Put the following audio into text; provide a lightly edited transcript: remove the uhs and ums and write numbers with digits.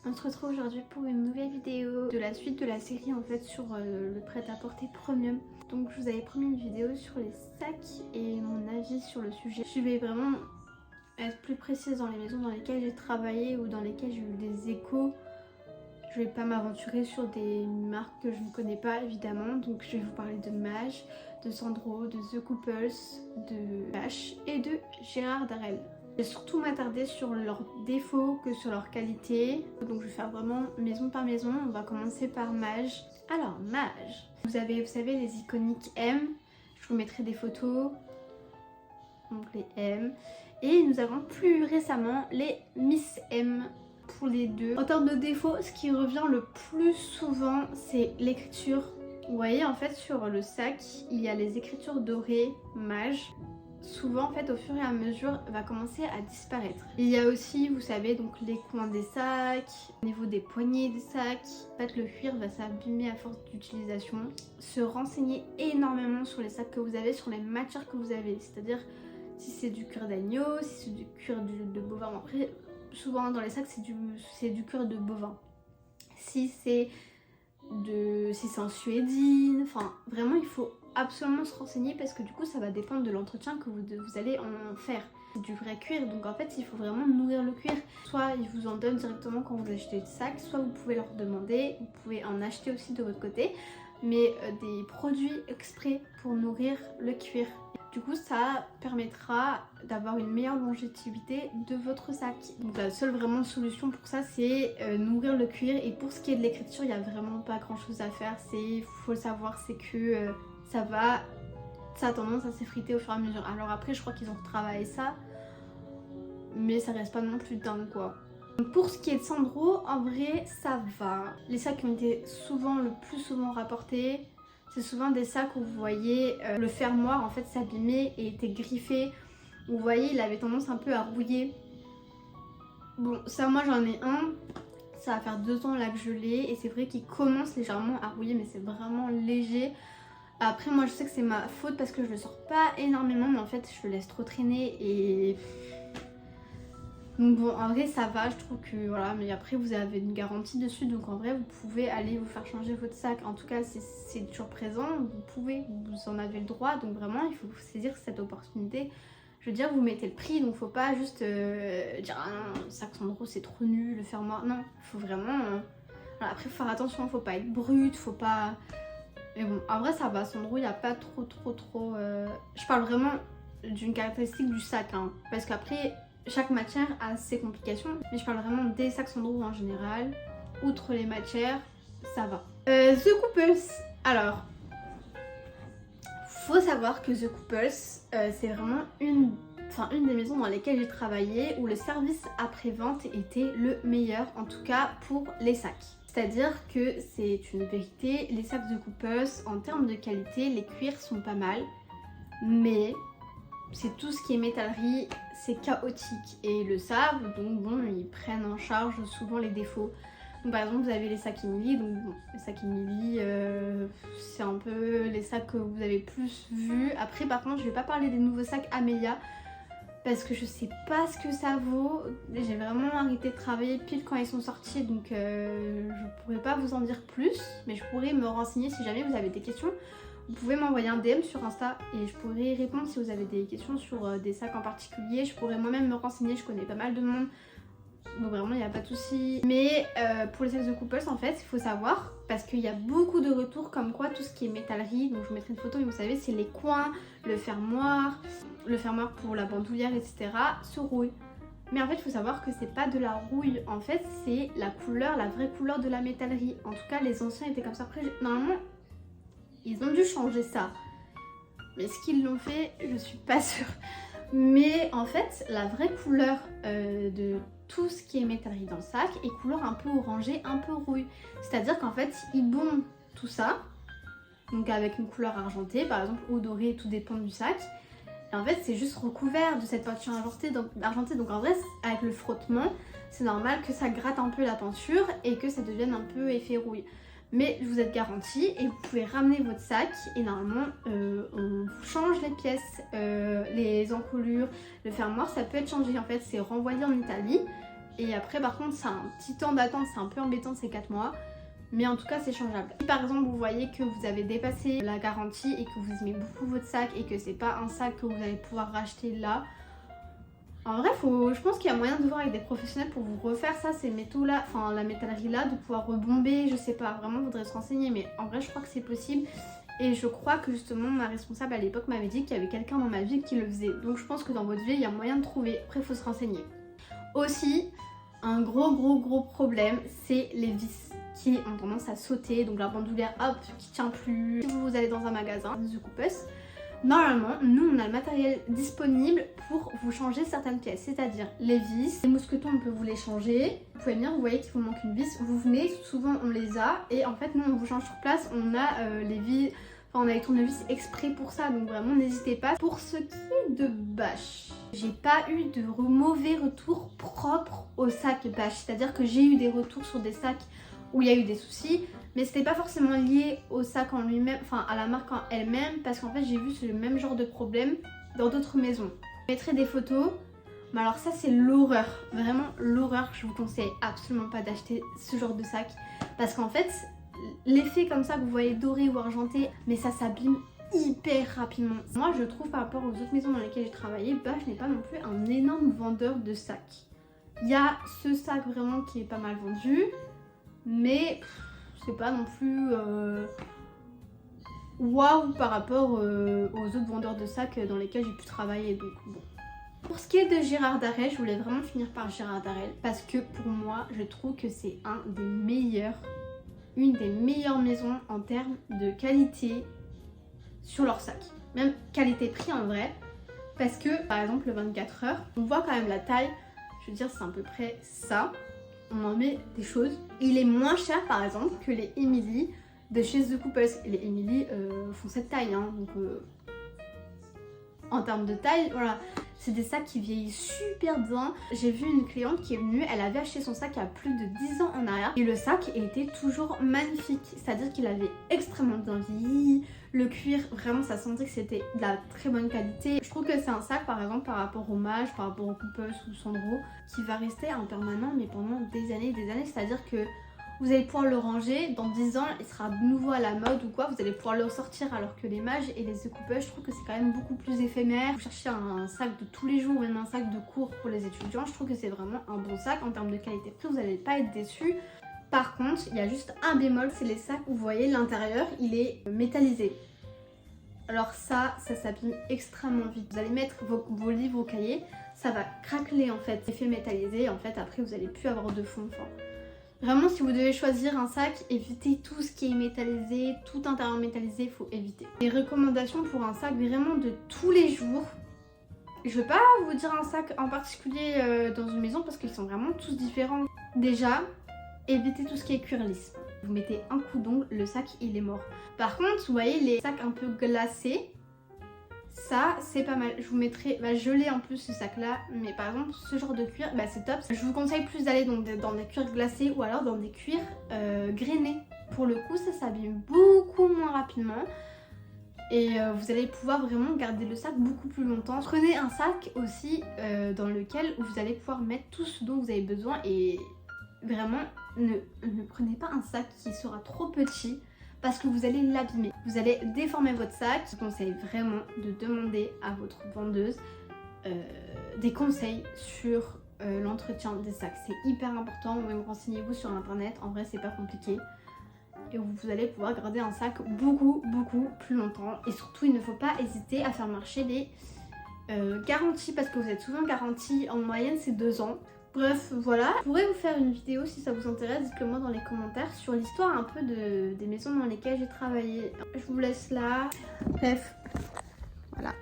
On se retrouve aujourd'hui pour une nouvelle vidéo de la suite de la série en fait sur le prêt-à-porter premium. Donc je vous avais promis une vidéo sur les sacs et mon avis sur le sujet. Je vais vraiment être plus précise dans les maisons dans lesquelles j'ai travaillé ou dans lesquelles j'ai eu des échos. Je vais pas m'aventurer sur des marques que je ne connais pas évidemment. Donc je vais vous parler de Maje, de Sandro, de The Couples, de H et de Gérard Darel. Je vais surtout m'attarder sur leurs défauts que sur leurs qualités. Donc je vais faire vraiment maison par maison. On va commencer par Maje. Alors Maje, vous savez les iconiques M. Je vous mettrai des photos. Donc les M. Et nous avons plus récemment les Miss M pour les deux. En termes de défauts, ce qui revient le plus souvent, c'est l'écriture. Vous voyez en fait sur le sac, il y a les écritures dorées Maje. Souvent en fait au fur et à mesure va commencer à disparaître. Il y a aussi, vous savez, donc les coins des sacs, au niveau des poignées des sacs. En fait le cuir va s'abîmer à force d'utilisation. Se renseigner énormément sur les sacs que vous avez, sur les matières que vous avez. C'est-à-dire si c'est du cuir d'agneau, si c'est du cuir de bovin. Après souvent dans les sacs c'est du cuir de bovin. Si c'est en suédine, enfin vraiment il faut absolument se renseigner parce que du coup ça va dépendre de l'entretien que vous allez en faire. C'est du vrai cuir, donc en fait il faut vraiment nourrir le cuir. Soit ils vous en donnent directement quand vous achetez le sac, soit vous pouvez leur demander, vous pouvez en acheter aussi de votre côté, mais des produits exprès pour nourrir le cuir. Du coup ça permettra d'avoir une meilleure longévité de votre sac. Donc la seule vraiment solution pour ça c'est nourrir le cuir. Et pour ce qui est de l'écriture, il n'y a vraiment pas grand chose à faire. Faut le savoir, c'est que ça a tendance à s'effriter au fur et à mesure. Alors après je crois qu'ils ont retravaillé ça, mais ça reste pas non plus dingue quoi. Pour ce qui est de Sandro, en vrai ça va. Les sacs qui ont été le plus souvent rapportés, c'est souvent des sacs où vous voyez le fermoir en fait s'abîmer et était griffé. Vous voyez il avait tendance un peu à rouiller. Bon ça moi j'en ai un, ça va faire 2 ans là que je l'ai et c'est vrai qu'il commence légèrement à rouiller mais c'est vraiment léger. Après moi je sais que c'est ma faute parce que je le sors pas énormément mais en fait je le laisse trop traîner et... Donc bon en vrai ça va, je trouve que voilà, mais après vous avez une garantie dessus donc en vrai vous pouvez aller vous faire changer votre sac. En tout cas c'est toujours présent, vous en avez le droit, donc vraiment il faut saisir cette opportunité. Je veux dire vous mettez le prix donc faut pas juste dire ah non, le sac Sandro c'est trop nul, le fermoir, non, il faut vraiment... Voilà, après faut faire attention, faut pas être brut, faut pas... Mais bon, en vrai ça va, Sandro il n'y a pas trop... Je parle vraiment d'une caractéristique du sac, hein, parce qu'après chaque matière a ses complications. Mais je parle vraiment des sacs Sandro en général. Outre les matières, ça va. The Couples. Alors, faut savoir que The Couples, c'est vraiment une des maisons dans lesquelles j'ai travaillé où le service après-vente était le meilleur, en tout cas pour les sacs. C'est-à-dire que c'est une vérité, les sacs The Couples, en termes de qualité, les cuirs sont pas mal, mais c'est tout ce qui est métallerie, c'est chaotique et ils le savent, donc bon, ils prennent en charge souvent les défauts. Donc par exemple vous avez les sacs Emily, donc bon, les sacs Emily c'est un peu les sacs que vous avez plus vus. Après par contre je vais pas parler des nouveaux sacs Amelia parce que je sais pas ce que ça vaut. J'ai vraiment arrêté de travailler pile quand ils sont sortis, donc je pourrais pas vous en dire plus, mais je pourrais me renseigner si jamais vous avez des questions. Vous pouvez m'envoyer un DM sur Insta et je pourrai répondre si vous avez des questions sur des sacs en particulier. Je pourrais moi-même me renseigner, je connais pas mal de monde, donc vraiment il n'y a pas de souci. Mais pour les sacs The Couples en fait, il faut savoir, parce qu'il y a beaucoup de retours comme quoi tout ce qui est métallerie, donc je vous mettrai une photo, mais vous savez c'est les coins, le fermoir pour la bandoulière, etc. se rouille. Mais en fait il faut savoir que c'est pas de la rouille, en fait c'est la couleur, la vraie couleur de la métallerie. En tout cas les anciens étaient comme ça. Après normalement ils ont dû changer ça, mais ce qu'ils l'ont fait, je suis pas sûre. Mais en fait, la vraie couleur de tout ce qui est métallerie dans le sac est couleur un peu orangée, un peu rouille. C'est-à-dire qu'en fait, ils bombent tout ça, donc avec une couleur argentée, par exemple, ou dorée, tout dépend du sac. Et en fait, c'est juste recouvert de cette peinture argentée. Donc en vrai, avec le frottement, c'est normal que ça gratte un peu la peinture et que ça devienne un peu effet rouille. Mais vous êtes garanti et vous pouvez ramener votre sac et normalement on vous change les pièces, les encolures, le fermoir ça peut être changé, en fait c'est renvoyé en Italie Et après par contre c'est un petit temps d'attente, c'est un peu embêtant ces 4 mois. Mais en tout cas c'est changeable. Si par exemple vous voyez que vous avez dépassé la garantie et que vous aimez beaucoup votre sac et que c'est pas un sac que vous allez pouvoir racheter là, en vrai je pense qu'il y a moyen de voir avec des professionnels pour vous refaire ça, ces métaux là, enfin la métallerie là, de pouvoir rebomber, je sais pas, vraiment faudrait se renseigner, mais en vrai je crois que c'est possible. Et je crois que justement ma responsable à l'époque m'avait dit qu'il y avait quelqu'un dans ma ville qui le faisait. Donc je pense que dans votre ville il y a moyen de trouver, après il faut se renseigner. Aussi, un gros problème, c'est les vis qui ont tendance à sauter, donc la bandoulière hop qui tient plus. Si vous allez dans un magasin The Coupes, normalement nous on a le matériel disponible pour vous changer certaines pièces, c'est-à-dire les vis, les mousquetons on peut vous les changer. Vous pouvez venir, vous voyez qu'il vous manque une vis, vous venez, souvent on les a et en fait nous on vous change sur place, on a les vis, enfin on a les tournevis exprès pour ça, donc vraiment n'hésitez pas. Pour ce qui est de bâche, j'ai pas eu de mauvais retours propres au sac bâche, c'est-à-dire que j'ai eu des retours sur des sacs où il y a eu des soucis, mais c'était pas forcément lié au sac en lui-même, enfin à la marque en elle-même, parce qu'en fait j'ai vu ce même genre de problème dans d'autres maisons. Je mettrai des photos, mais alors ça c'est l'horreur, vraiment l'horreur. Je vous conseille absolument pas d'acheter ce genre de sac, parce qu'en fait l'effet comme ça que vous voyez doré ou argenté, mais ça s'abîme hyper rapidement. Moi je trouve par rapport aux autres maisons dans lesquelles j'ai travaillé, Bâche n'est pas non plus un énorme vendeur de sacs. Il y a ce sac vraiment qui est pas mal vendu, mais c'est pas non plus waouh par rapport aux autres vendeurs de sacs dans lesquels j'ai pu travailler, donc bon. Pour ce qui est de Gérard Darel, je voulais vraiment finir par Gérard Darel parce que pour moi je trouve que c'est une des meilleures maisons en termes de qualité sur leur sac, même qualité-prix en vrai, parce que par exemple le 24 heures, on voit quand même la taille, je veux dire c'est à peu près ça. On en met des choses. Il est moins cher par exemple que les Emily de chez The Coupes. Les Emily font cette taille, hein, donc en termes de taille, voilà, c'est des sacs qui vieillissent super bien. J'ai vu une cliente qui est venue, elle avait acheté son sac il y a plus de 10 ans en arrière et le sac était toujours magnifique, c'est-à-dire qu'il avait extrêmement bien vieilli. Le cuir, vraiment ça sentait que c'était de la très bonne qualité. Je trouve que c'est un sac par exemple par rapport au Mage, par rapport au Coupes ou Sandro, qui va rester en permanent mais pendant des années, c'est-à-dire que vous allez pouvoir le ranger, dans 10 ans il sera de nouveau à la mode ou quoi, vous allez pouvoir le ressortir, alors que les Mages et les The Coupes, je trouve que c'est quand même beaucoup plus éphémère. Vous cherchez un sac de tous les jours, même un sac de cours pour les étudiants, je trouve que c'est vraiment un bon sac en termes de qualité-prix, vous n'allez pas être déçus. Par contre, il y a juste un bémol, c'est les sacs où vous voyez l'intérieur, il est métallisé. Alors ça s'abîme extrêmement vite. Vous allez mettre vos livres au cahier, ça va craqueler en fait. Effet métallisé, en fait après vous n'allez plus avoir de fond. Enfin, vraiment si vous devez choisir un sac, évitez tout ce qui est métallisé, tout intérieur métallisé, il faut éviter. Les recommandations pour un sac vraiment de tous les jours. Je ne vais pas vous dire un sac en particulier dans une maison parce qu'ils sont vraiment tous différents. Déjà, évitez tout ce qui est cuir lisse. Vous mettez un coup d'ongle, le sac il est mort. Par contre, vous voyez les sacs un peu glacés, ça c'est pas mal. Je vous mettrai, je l'ai en plus ce sac là, mais par exemple ce genre de cuir, c'est top. Je vous conseille plus d'aller dans des cuirs glacés ou alors dans des cuirs grainés. Pour le coup ça s'abîme beaucoup moins rapidement. Et vous allez pouvoir vraiment garder le sac beaucoup plus longtemps. Prenez un sac aussi dans lequel vous allez pouvoir mettre tout ce dont vous avez besoin. Et vraiment ne prenez pas un sac qui sera trop petit parce que vous allez l'abîmer. Vous allez déformer votre sac. Je vous conseille vraiment de demander à votre vendeuse des conseils sur l'entretien des sacs. C'est hyper important, même renseignez-vous sur internet, en vrai c'est pas compliqué. Et vous allez pouvoir garder un sac beaucoup plus longtemps. Et surtout il ne faut pas hésiter à faire marcher les garanties, parce que vous êtes souvent garantie, en moyenne c'est 2 ans. Bref, voilà. Je pourrais vous faire une vidéo si ça vous intéresse, dites-le moi dans les commentaires, sur l'histoire un peu des maisons dans lesquelles j'ai travaillé. Je vous laisse là. Bref, voilà.